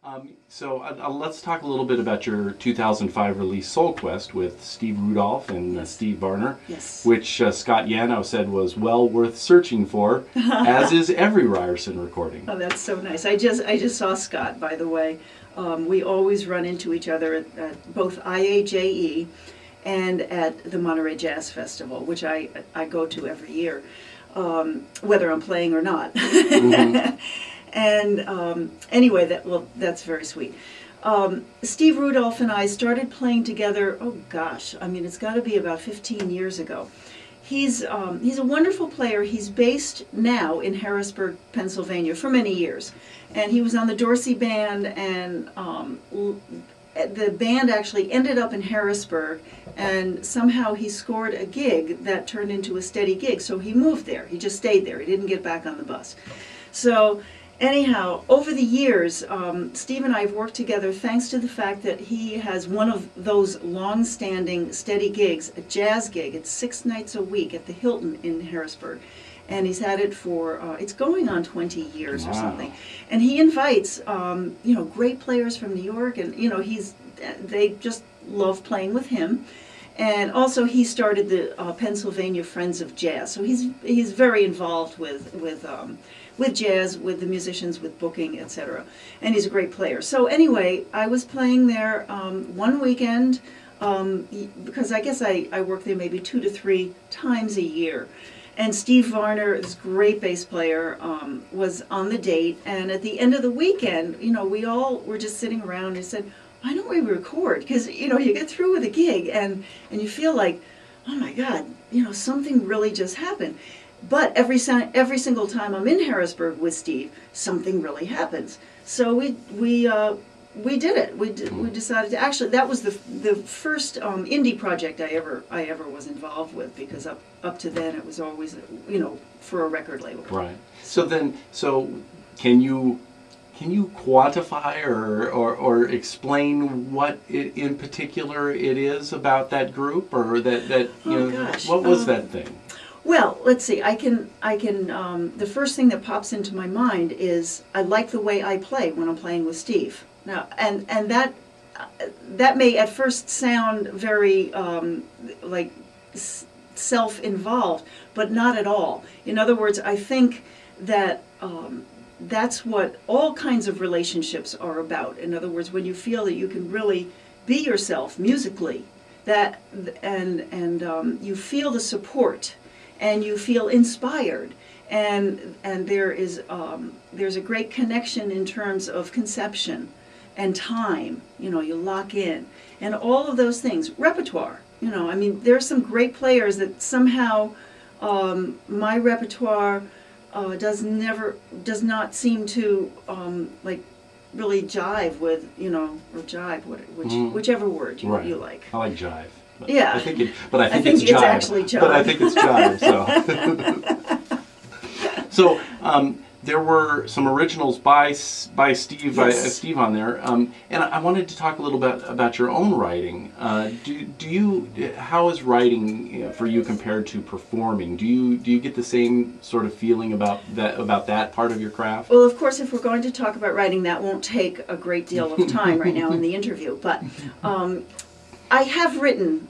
Let's talk a little bit about your 2005 release Soul Quest with Steve Rudolph and Steve Varner, yes. Which Scott Yanow said was well worth searching for, as is every Ryerson recording. Oh, that's so nice. I just saw Scott, by the way. We always run into each other at both IAJE and at the Monterey Jazz Festival, which I go to every year, whether I'm playing or not. Mm-hmm. And anyway, that's very sweet. Steve Rudolph and I started playing together, oh gosh, I mean, it's got to be about 15 years ago. He's a wonderful player. He's based now in Harrisburg, Pennsylvania for many years. And he was on the Dorsey Band, and the band actually ended up in Harrisburg, and somehow he scored a gig that turned into a steady gig. So he moved there. He just stayed there. He didn't get back on the bus. So anyhow, over the years, Steve and I have worked together thanks to the fact that he has one of those long-standing steady gigs, a jazz gig. It's 6 nights a week at the Hilton in Harrisburg. And he's had it for, it's going on 20 years or something. And he invites, great players from New York, and, they just love playing with him. And also he started the Pennsylvania Friends of Jazz. So he's very involved with jazz, with the musicians, with booking, etc. And he's a great player. So anyway, I was playing there one weekend, because I guess I work there maybe 2 to 3 times a year. And Steve Varner, this great bass player, was on the date. And at the end of the weekend, we all were just sitting around and said, why don't we record? Because, you get through with a gig and you feel like, oh my God, something really just happened. But every single time I'm in Harrisburg with Steve, something really happens. So we did it. We decided to, actually, that was the first indie project I ever was involved with, because up to then it was always for a record label. Right. So can you quantify or explain what in particular it is about that group, or that gosh. What was that thing? Well, let's see. I can. The first thing that pops into my mind is I like the way I play when I'm playing with Steve. Now, and that may at first sound very like self-involved, but not at all. In other words, I think that that's what all kinds of relationships are about. In other words, when you feel that you can really be yourself musically, and you feel the support, and you feel inspired, and there's a great connection in terms of conception and time. You lock in, and all of those things. Repertoire. I mean, there are some great players that somehow my repertoire does not seem to like really jive with, or jive, whichever word you like. I like jive. But yeah. I think it's jive. Actually jive. But I think it's jive. So, there were some originals by Steve, yes. Steve on there, and I wanted to talk a little bit about your own writing. How is writing for you compared to performing? Do you get the same sort of feeling about that part of your craft? Well, of course, if we're going to talk about writing, that won't take a great deal of time right now in the interview. But I have written.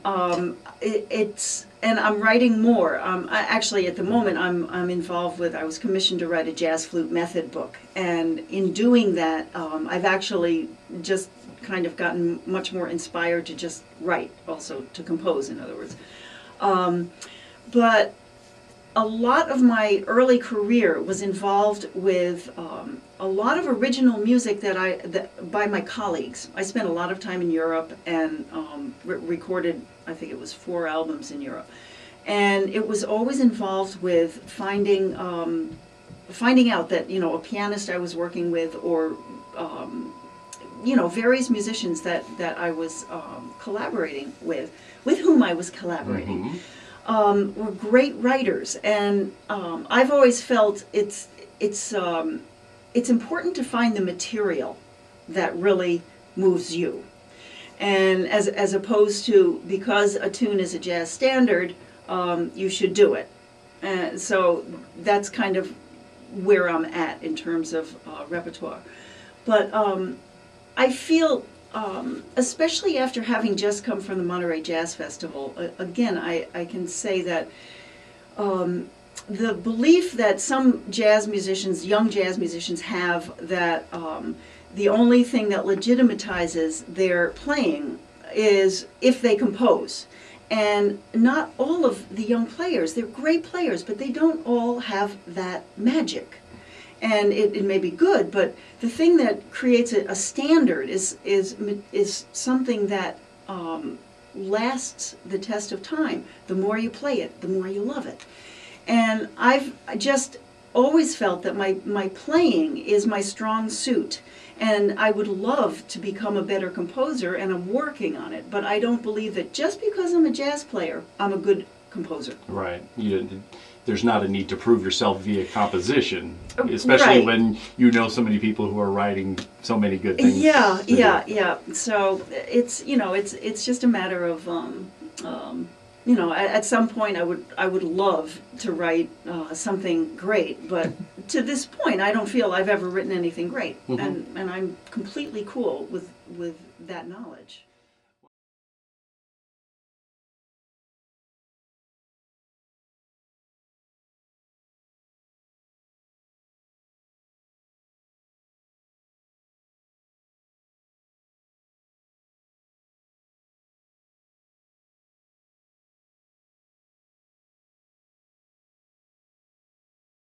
And I'm writing more. Actually, at the moment, I'm involved with. I was commissioned to write a jazz flute method book, and in doing that, I've actually just kind of gotten much more inspired to just write, also to compose. In other words, but a lot of my early career was involved with a lot of original music by my colleagues. I spent a lot of time in Europe and recorded, I think it was 4 albums in Europe. And it was always involved with finding out that, a pianist I was working with, or, various musicians that I was collaborating with whom I was collaborating, were great writers. And I've always felt it's important to find the material that really moves you. And as opposed to, because a tune is a jazz standard, you should do it. And so that's kind of where I'm at in terms of repertoire. But I feel, especially after having just come from the Monterey Jazz Festival, again, I can say that the belief that some jazz musicians, young jazz musicians, have that the only thing that legitimatizes their playing is if they compose. And not all of the young players, they're great players, but they don't all have that magic. And it may be good, but the thing that creates a standard is something that lasts the test of time. The more you play it, the more you love it. And I've just always felt that my playing is my strong suit. And I would love to become a better composer, and I'm working on it. But I don't believe that just because I'm a jazz player, I'm a good composer. Right. There's not a need to prove yourself via composition, especially when you know so many people who are writing so many good things. Yeah. So it's just a matter of at some point I would love to write something great, but to this point I don't feel I've ever written anything great, and I'm completely cool with that knowledge.